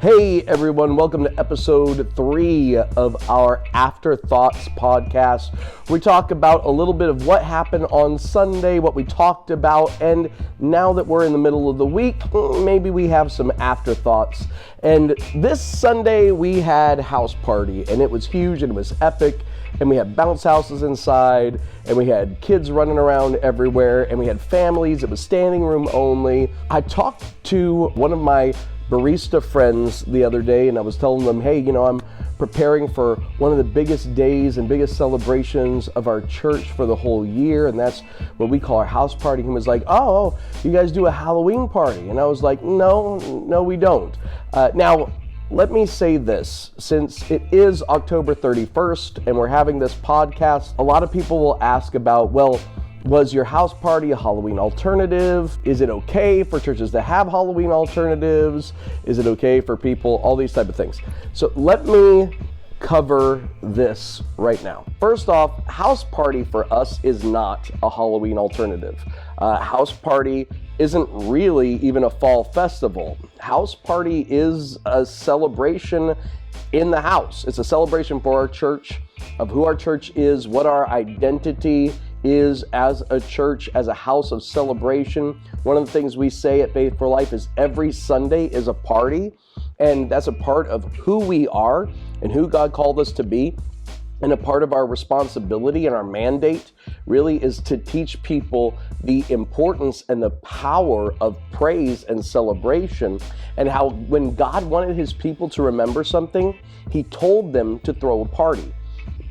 Hey everyone, welcome to episode 3 of our Afterthoughts podcast. We talk about a little bit of what happened on Sunday, what we talked about, and now that we're in the middle of the week, maybe we have some afterthoughts. And this Sunday we had house party, and it was huge and it was epic, and we had bounce houses inside, and we had kids running around everywhere, and we had families. It was standing room only. I talked to one of my barista friends the other day, and I was telling them, hey, I'm preparing for one of the biggest days and biggest celebrations of our church for the whole year, and that's what we call our house party. He was like, oh, you guys do a Halloween party? And I was like, no, we don't. Now, let me say this, since it is October 31st and we're having this podcast, a lot of people will ask about, well, was your house party a Halloween alternative? Is it okay for churches to have Halloween alternatives? Is it okay for people? All these type of things. So let me cover this right now. First off, house party for us is not a Halloween alternative. House party isn't really even a fall festival. House party is a celebration in the house. It's a celebration for our church, of who our church is, what our identity is as a church, as a house of celebration. One of the things we say at Faith for Life is every Sunday is a party, and that's a part of who we are and who God called us to be. And a part of our responsibility and our mandate really is to teach people the importance and the power of praise and celebration, and how when God wanted his people to remember something, he told them to throw a party.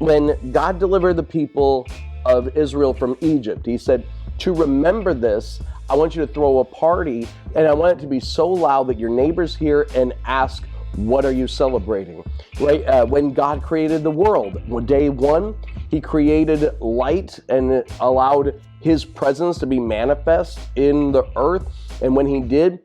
When God delivered the people of Israel from Egypt, he said, to remember this, I want you to throw a party, and I want it to be so loud that your neighbors hear and ask, what are you celebrating? Right? When God created the world, day one, he created light and allowed his presence to be manifest in the earth. And when he did,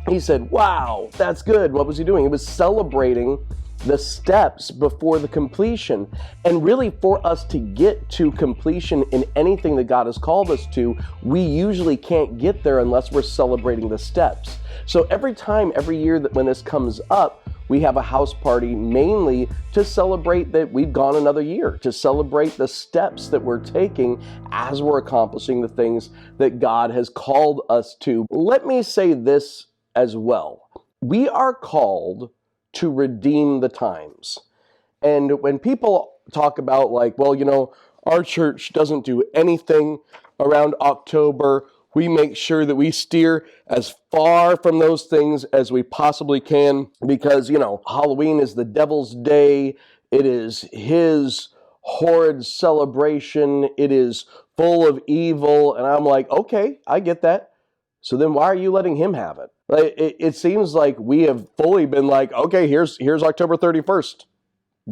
he said, wow, that's good. What was he doing? He was celebrating the steps before the completion. And really, for us to get to completion in anything that God has called us to, we usually can't get there unless we're celebrating the steps. So every year that when this comes up, we have a house party mainly to celebrate that we've gone another year, to celebrate the steps that we're taking as we're accomplishing the things that God has called us to. Let me say this as well. We are called to redeem the times. And when people talk about our church doesn't do anything around October, we make sure that we steer as far from those things as we possibly can, because, Halloween is the devil's day. It is his horrid celebration. It is full of evil. And I'm like, okay, I get that. So then why are you letting him have it? It seems like we have fully been like, okay, here's October 31st.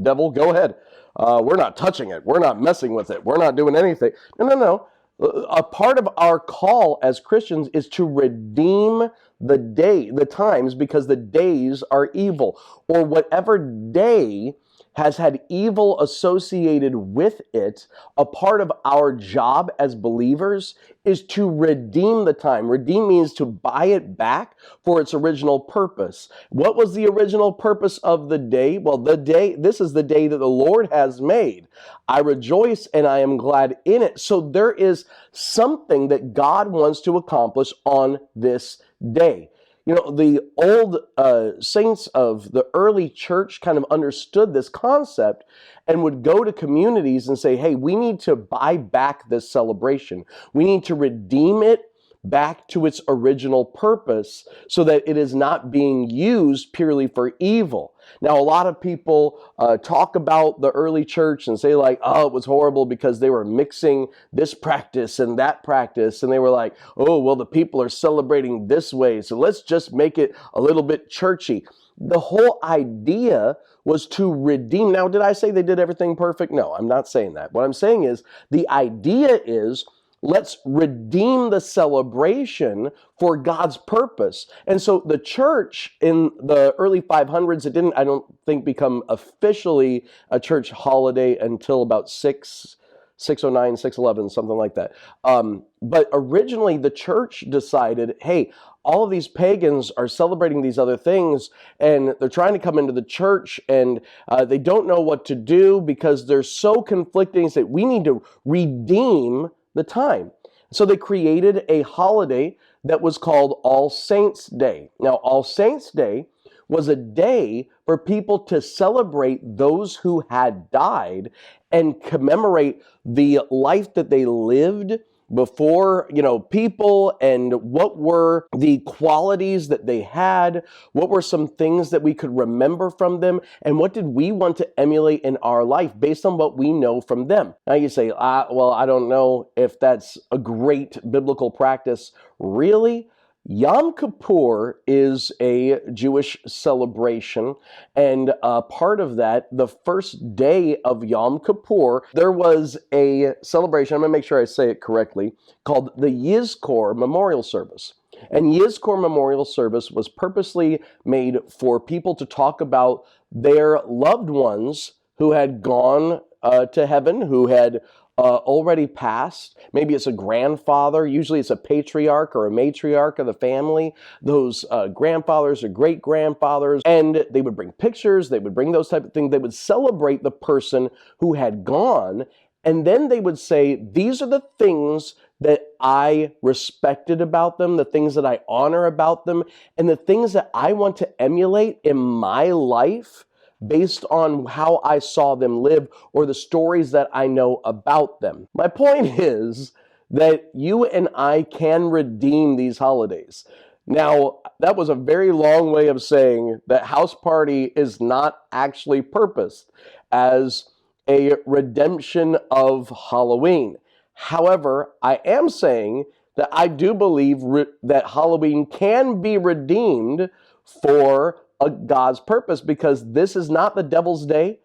Devil, go ahead. We're not touching it. We're not messing with it. We're not doing anything. No. A part of our call as Christians is to redeem the times, because the days are evil, or whatever day has had evil associated with it. A part of our job as believers is to redeem the time. Redeem means to buy it back for its original purpose. What was the original purpose of the day? Well, this is the day that the Lord has made. I rejoice and I am glad in it. So there is something that God wants to accomplish on this day. The old saints of the early church kind of understood this concept and would go to communities and say, hey, we need to buy back this celebration. We need to redeem it back to its original purpose so that it is not being used purely for evil. Now, a lot of people talk about the early church and say oh, it was horrible because they were mixing this practice and that practice. And they were like, oh, well, the people are celebrating this way, so let's just make it a little bit churchy. The whole idea was to redeem. Now, did I say they did everything perfect? No, I'm not saying that. What I'm saying is the idea is, let's redeem the celebration for God's purpose. And so the church in the early 500s, it didn't, I don't think, become officially a church holiday until about 609, 611, something like that. But originally the church decided, hey, all of these pagans are celebrating these other things, and they're trying to come into the church, and they don't know what to do because they're so conflicting that we need to redeem the time. So they created a holiday that was called All Saints' Day. Now, All Saints' Day was a day for people to celebrate those who had died and commemorate the life that they lived before, people, and what were the qualities that they had, what were some things that we could remember from them, and what did we want to emulate in our life based on what we know from them. Now you say, well, I don't know if that's a great biblical practice. Really? Yom Kippur is a Jewish celebration, and part of that, the first day of Yom Kippur, there was a celebration, I'm going to make sure I say it correctly, called the Yizkor Memorial Service. And Yizkor Memorial Service was purposely made for people to talk about their loved ones who had gone to heaven, who had already passed. Maybe it's a grandfather. Usually it's a patriarch or a matriarch of the family. Those grandfathers or great-grandfathers. And they would bring pictures. They would bring those type of things. They would celebrate the person who had gone. And then they would say, these are the things that I respected about them, the things that I honor about them, and the things that I want to emulate in my life based on how I saw them live or the stories that I know about them. My point is that you and I can redeem these holidays. Now, that was a very long way of saying that House Party is not actually purposed as a redemption of Halloween. However, I am saying that I do believe that Halloween can be redeemed for God's purpose, because this is not the devil's day.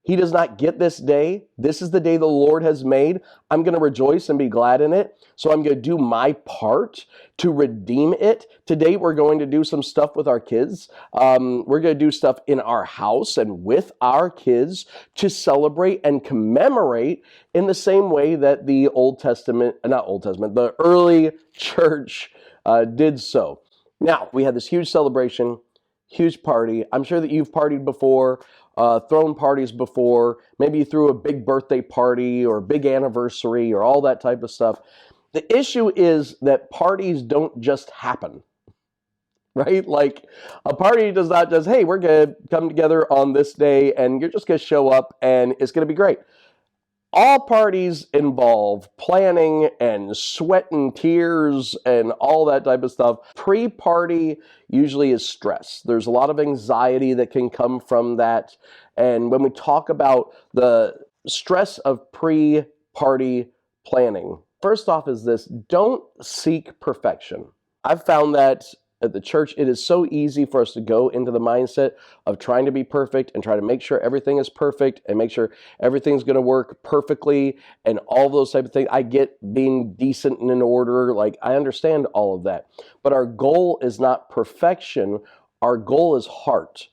He does not get this day. This is the day the Lord has made. I'm going to rejoice and be glad in it. So I'm going to do my part to redeem it. Today, we're going to do some stuff with our kids. We're going to do stuff in our house and with our kids to celebrate and commemorate in the same way that the the early church did so. Now, we had this huge celebration, huge party. I'm sure that you've partied before, thrown parties before. Maybe you threw a big birthday party or a big anniversary or all that type of stuff. The issue is that parties don't just happen, right? Like, a party does not just, hey, we're going to come together on this day and you're just going to show up and it's going to be great. All parties involve planning and sweat and tears and all that type of stuff. Pre-party usually is stress. There's a lot of anxiety that can come from that. And when we talk about the stress of pre-party planning, first off is this: don't seek perfection. I've found that at the church, it is so easy for us to go into the mindset of trying to be perfect and try to make sure everything is perfect and make sure everything's going to work perfectly and all those type of things. I get being decent and in order. Like, I understand all of that. But our goal is not perfection. Our goal is heart.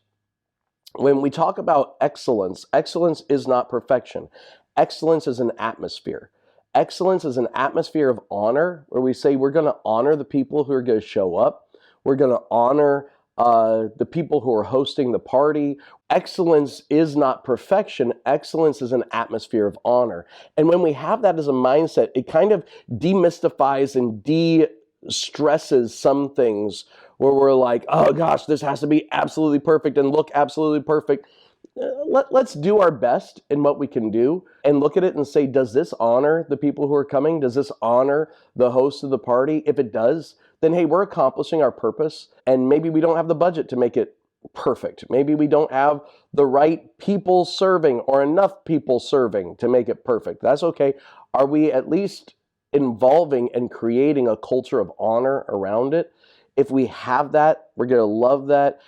When we talk about excellence, excellence is not perfection. Excellence is an atmosphere. Excellence is an atmosphere of honor, where we say we're going to honor the people who are going to show up. We're going to honor the people who are hosting the party. Excellence is not perfection. Excellence is an atmosphere of honor. And when we have that as a mindset, it kind of demystifies and de-stresses some things where we're like, oh gosh, this has to be absolutely perfect and look absolutely perfect. Let's do our best in what we can do and look at it and say, does this honor the people who are coming? Does this honor the host of the party? If it does, then hey, we're accomplishing our purpose. And maybe we don't have the budget to make it perfect. Maybe we don't have the right people serving or enough people serving to make it perfect. That's okay. Are we at least involving and creating a culture of honor around it? If we have that, we're going to love that.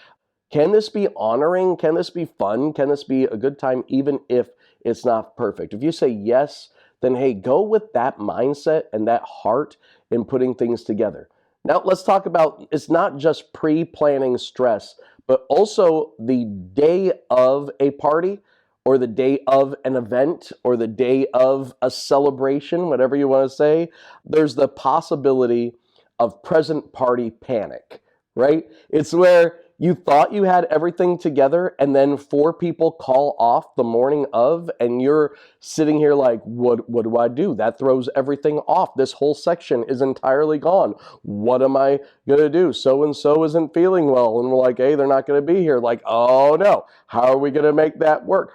Can this be honoring? Can this be fun? Can this be a good time, even if it's not perfect? If you say yes, then hey, go with that mindset and that heart in putting things together. Now, let's talk about, it's not just pre-planning stress, but also the day of a party or the day of an event or the day of a celebration, whatever you want to say, there's the possibility of present party panic, right? It's where you thought you had everything together and then four people call off the morning of and you're sitting here like, what do I do? That throws everything off. This whole section is entirely gone. What am I going to do? So-and-so isn't feeling well. And we're like, hey, they're not going to be here. Like, oh no, how are we going to make that work?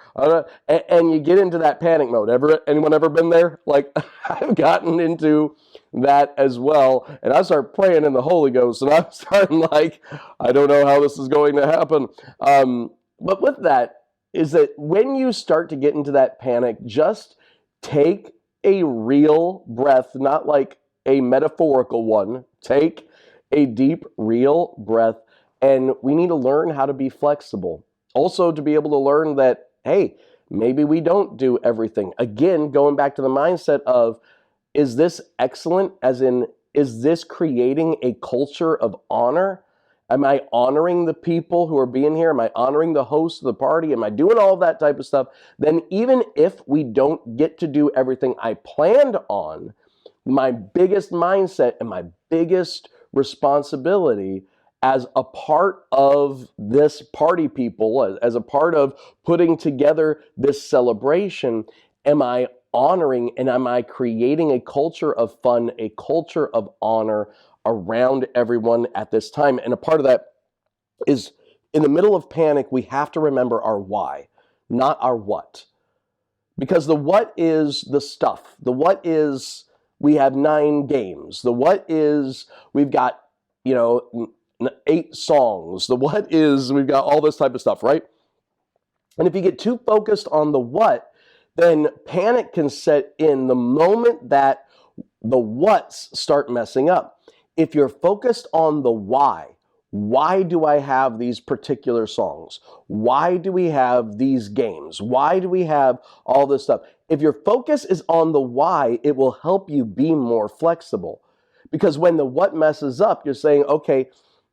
And you get into that panic mode. Anyone ever been there? Like, I've gotten into that as well. And I start praying in the Holy Ghost and I'm starting like, I don't know how this is going to happen. But with that is that when you start to get into that panic, just take a real breath, not like a metaphorical one. Take a deep, real breath. And we need to learn how to be flexible. Also to be able to learn that, hey, maybe we don't do everything. Again, going back to the mindset of, is this excellent? As in, is this creating a culture of honor? Am I honoring the people who are being here? Am I honoring the host of the party? Am I doing all that type of stuff? Then even if we don't get to do everything I planned on, my biggest mindset and my biggest responsibility as a part of this party people, as a part of putting together this celebration, am I honoring and am I creating a culture of fun, a culture of honor around everyone at this time? And a part of that is in the middle of panic, we have to remember our why, not our what. Because the what is the stuff. The what is we have 9 games. The what is we've got, 8 songs. The what is we've got all this type of stuff, right? And if you get too focused on the what, then panic can set in the moment that the whats start messing up. If you're focused on the why do I have these particular songs? Why do we have these games? Why do we have all this stuff? If your focus is on the why, it will help you be more flexible. Because when the what messes up, you're saying, okay,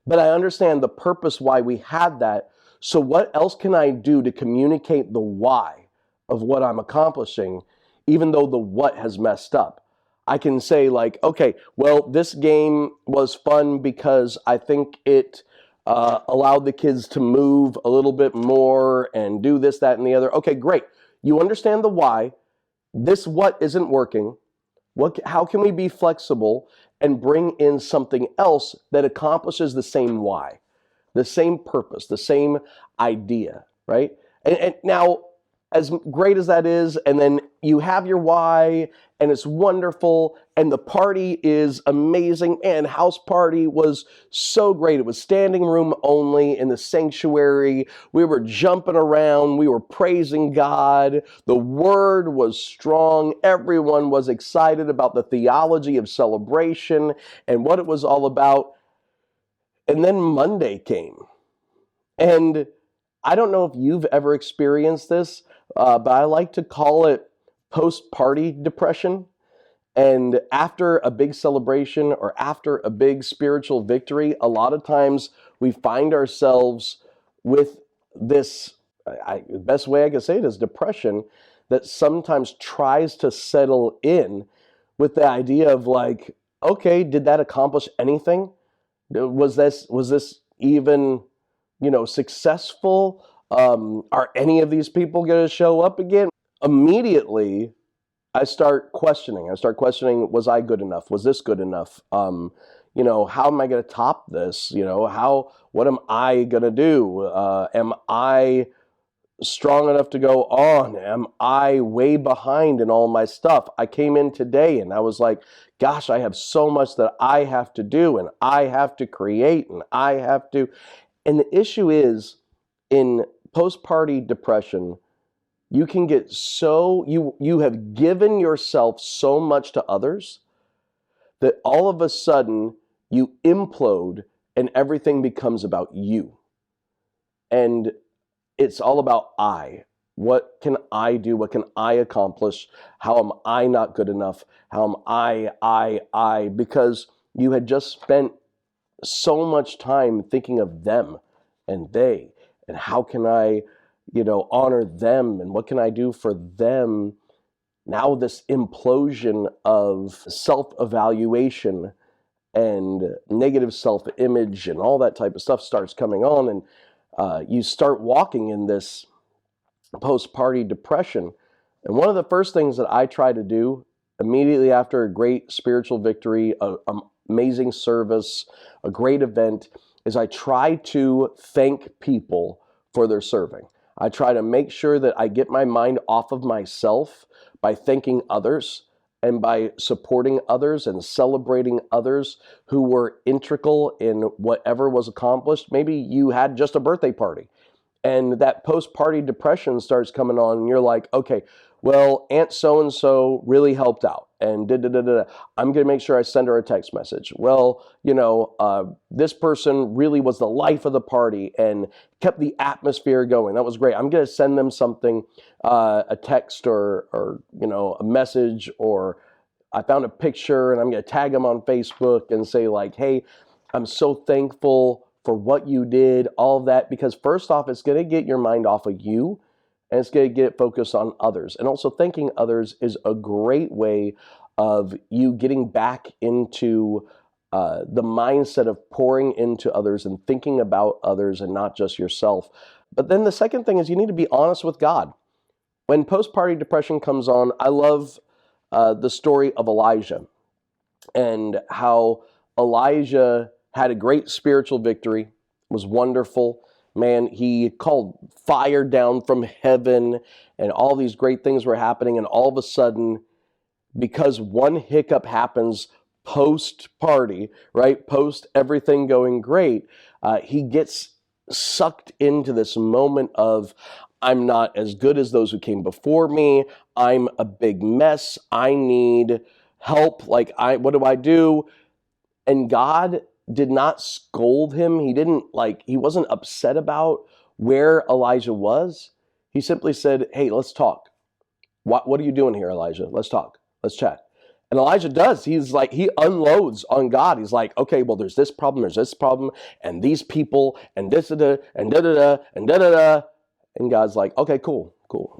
but I understand the purpose why we had that. So what else can I do to communicate the why of what I'm accomplishing, even though the what has messed up? I can say like, okay, well, this game was fun because I think it allowed the kids to move a little bit more and do this, that, and the other. Okay, great. You understand the why. This what isn't working. How can we be flexible and bring in something else that accomplishes the same why, the same purpose, the same idea, right? And now, as great as that is, and then you have your why, and it's wonderful, and the party is amazing, and house party was so great. It was standing room only in the sanctuary. We were jumping around. We were praising God. The word was strong. Everyone was excited about the theology of celebration and what it was all about. And then Monday came. And I don't know if you've ever experienced this, but I like to call it post-party depression. And after a big celebration or after a big spiritual victory, a lot of times we find ourselves with this, the best way I can say it is depression, that sometimes tries to settle in with the idea of like, okay, did that accomplish anything? Was this even, successful? Are any of these people going to show up again? Immediately, I start questioning. Was I good enough? Was this good enough? How am I going to top this? What am I going to do? Am I strong enough to go on? Am I way behind in all my stuff? I came in today and I was like, gosh, I have so much that I have to do and I have to create and I have to. And the issue is in post-party depression, you can get you have given yourself so much to others that all of a sudden you implode and everything becomes about you. And it's all about I. What can I do? What can I accomplish? How am I not good enough? How am I? Because you had just spent so much time thinking of them and they, and how can I honor them, and what can I do for them? Now this implosion of self-evaluation and negative self-image and all that type of stuff starts coming on, and you start walking in this post-party depression. And one of the first things that I try to do immediately after a great spiritual victory, an amazing service, a great event, is I try to thank people for their serving. I try to make sure that I get my mind off of myself by thanking others and by supporting others and celebrating others who were integral in whatever was accomplished. Maybe you had just a birthday party and that post-party depression starts coming on, and you're like, okay, well, Aunt so-and-so really helped out, and I'm going to make sure I send her a text message. Well, this person really was the life of the party and kept the atmosphere going. That was great. I'm going to send them something, a text or a message, or I found a picture, and I'm going to tag them on Facebook and say like, hey, I'm so thankful for what you did, all of that, because first off, it's going to get your mind off of you, and it's going to get it focused on others. And also thanking others is a great way of you getting back into the mindset of pouring into others and thinking about others and not just yourself. But then the second thing is you need to be honest with God. When post-party depression comes on, I love the story of Elijah and how Elijah had a great spiritual victory, was wonderful. Man, he called fire down from heaven and all these great things were happening. And all of a sudden, because one hiccup happens post-party, right? Post everything going great, he gets sucked into this moment of, I'm not as good as those who came before me. I'm a big mess. I need help. What do I do? And God did not scold him. He wasn't upset about where Elijah was. He simply said, hey, let's talk. What are you doing here, Elijah? Let's talk. Let's chat. And Elijah does. He unloads on God. He's like, okay, well, there's this problem, and these people, and this, and da-da-da, and da-da-da. And God's like, okay, cool.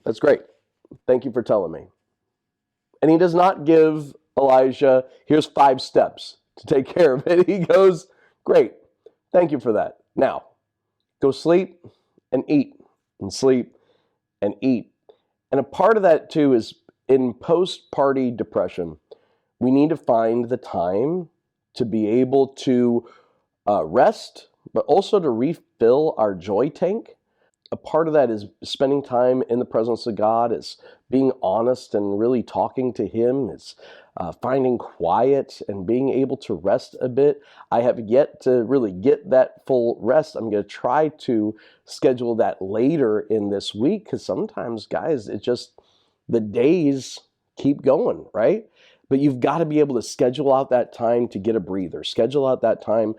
That's great. Thank you for telling me. And he does not give Elijah, here's 5 steps to take care of it. He goes, great, thank you for that. Now, go sleep and eat, and sleep and eat. And a part of that too is in post-party depression, we need to find the time to be able to rest, but also to refill our joy tank. A part of that is spending time in the presence of God. It's being honest and really talking to Him. It's finding quiet and being able to rest a bit. I have yet to really get that full rest. I'm going to try to schedule that later in this week because sometimes, guys, the days keep going, right? But you've got to be able to schedule out that time to get a breather, schedule out that time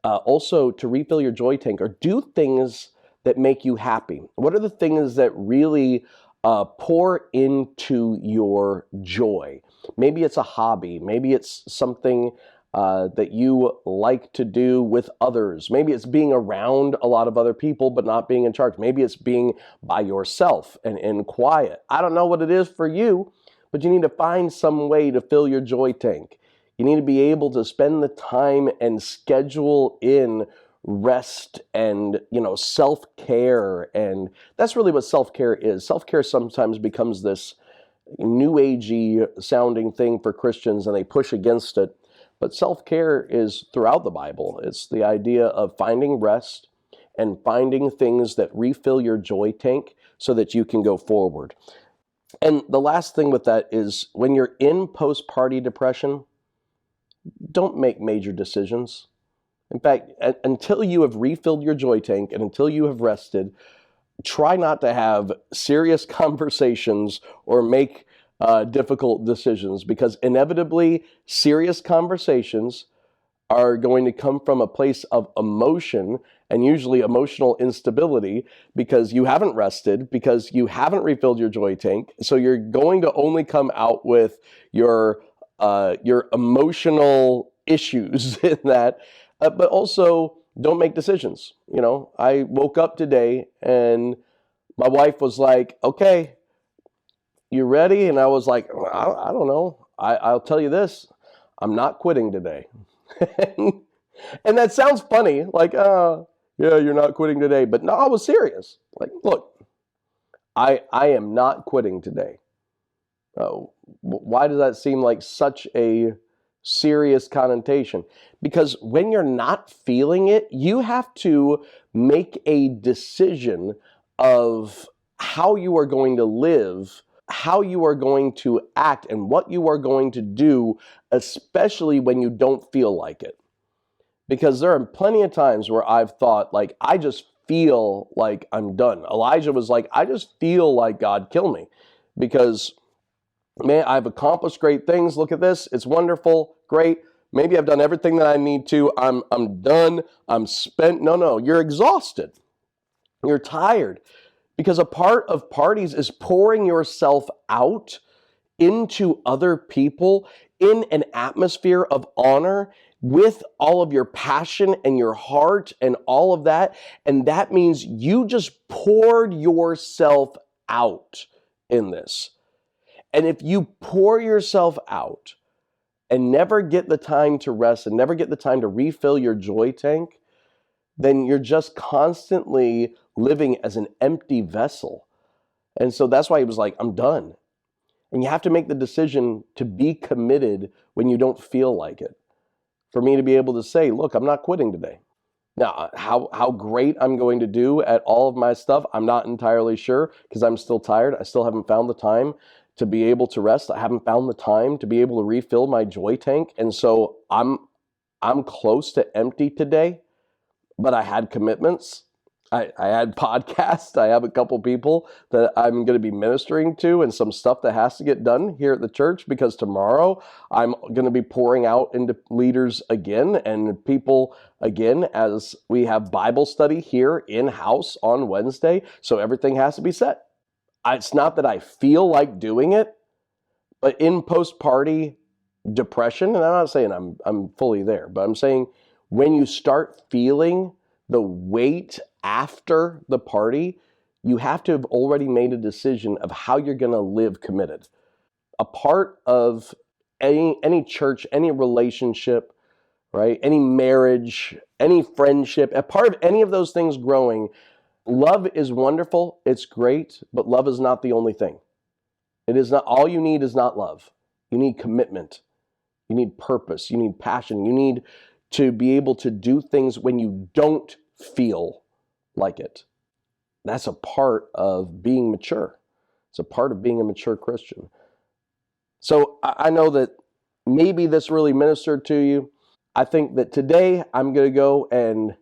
also to refill your joy tank or do things that make you happy. What are the things that really pour into your joy? Maybe it's a hobby. Maybe it's something that you like to do with others. Maybe it's being around a lot of other people but not being in charge. Maybe it's being by yourself and quiet. I don't know what it is for you, but you need to find some way to fill your joy tank. You need to be able to spend the time and schedule in rest and, self-care. And that's really what self-care is. Self-care sometimes becomes this new agey sounding thing for Christians and they push against it. But self-care is throughout the Bible. It's the idea of finding rest and finding things that refill your joy tank so that you can go forward. And the last thing with that is when you're in post-party depression, don't make major decisions. In fact, until you have refilled your joy tank and until you have rested, try not to have serious conversations or make difficult decisions because inevitably serious conversations are going to come from a place of emotion and usually emotional instability because you haven't rested, because you haven't refilled your joy tank. So you're going to only come out with your emotional issues in that. But also don't make decisions. I woke up today and My wife was like, okay, you ready? And I was like, I don't know. I'll tell you this, I'm not quitting today. And that sounds funny, like, yeah, you're not quitting today. But no, I was serious. Like, look, I am not quitting today. Why does that seem like such a serious connotation? Because when you're not feeling it, you have to make a decision of how you are going to live, how you are going to act, and what you are going to do, especially when you don't feel like it. Because there are plenty of times where I've thought, like, I just feel like I'm done. Elijah was like, I just feel like God kill me because, man, I've accomplished great things. Look at this. It's wonderful. Great. Maybe I've done everything that I need to. I'm done. I'm spent. No, you're exhausted. You're tired. Because a part of parties is pouring yourself out into other people in an atmosphere of honor with all of your passion and your heart and all of that. And that means you just poured yourself out in this. And if you pour yourself out and never get the time to rest and never get the time to refill your joy tank, then you're just constantly living as an empty vessel. And so that's why he was like, I'm done. And you have to make the decision to be committed when you don't feel like it. For me to be able to say, look, I'm not quitting today. Now, how great I'm going to do at all of my stuff, I'm not entirely sure because I'm still tired. I still haven't found the time to be able to rest. I haven't found the time to be able to refill my joy tank. And so I'm close to empty today, but I had commitments. I had podcasts. I have a couple people that I'm going to be ministering to and some stuff that has to get done here at the church because tomorrow I'm going to be pouring out into leaders again and people again as we have Bible study here in-house on Wednesday. So everything has to be set. It's not that I feel like doing it, but in postparty depression, and I'm not saying I'm fully there, but I'm saying when you start feeling the weight after the party, you have to have already made a decision of how you're going to live committed. A part of any church, any relationship, right? Any marriage, any friendship, a part of any of those things growing, love is wonderful, it's great, but love is not the only thing. It is not, all you need is not love. You need commitment. You need purpose. You need passion. You need to be able to do things when you don't feel like it. That's a part of being mature. It's a part of being a mature Christian. So I know that maybe this really ministered to you. I think that today I'm going to go and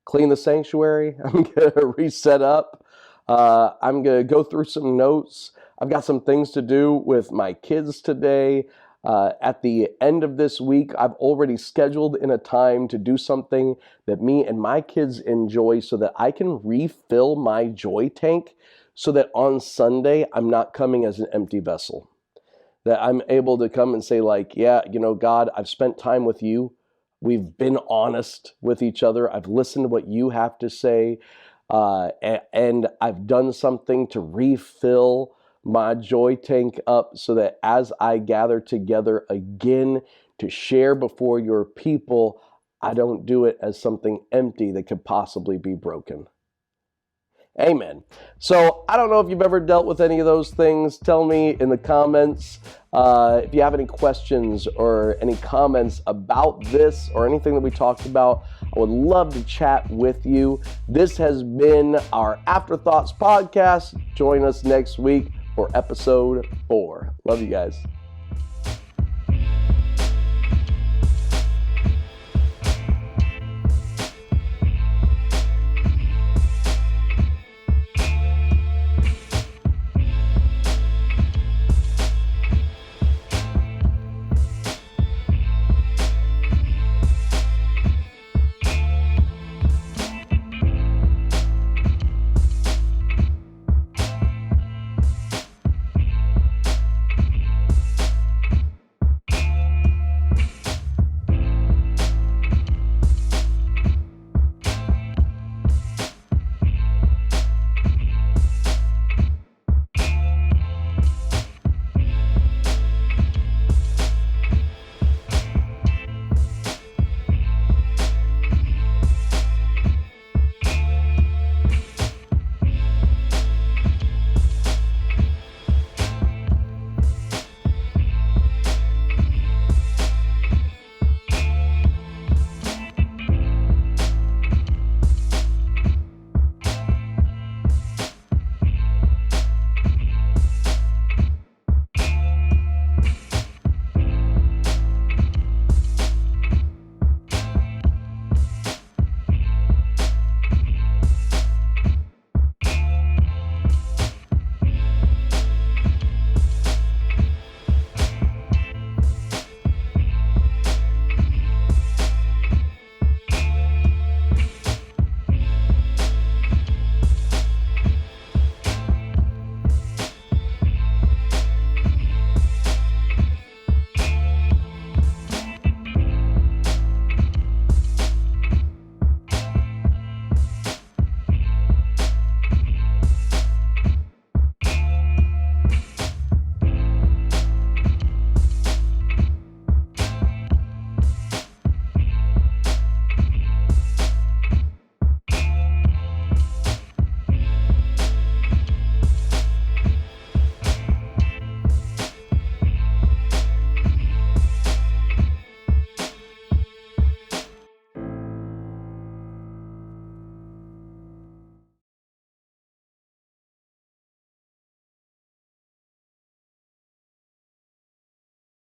clean the sanctuary. I'm going to reset up. I'm going to go through some notes. I've got some things to do with my kids today. At the end of this week, I've already scheduled in a time to do something that me and my kids enjoy so that I can refill my joy tank so that on Sunday, I'm not coming as an empty vessel. That I'm able to come and say like, yeah, God, I've spent time with you. We've been honest with each other. I've listened to what you have to say. And I've done something to refill my joy tank up so that as I gather together again to share before your people, I don't do it as something empty that could possibly be broken. Amen. So I don't know if you've ever dealt with any of those things. Tell me in the comments if you have any questions or any comments about this or anything that we talked about. I would love to chat with you. This has been our Afterthoughts podcast. Join us next week for episode 4. Love you guys.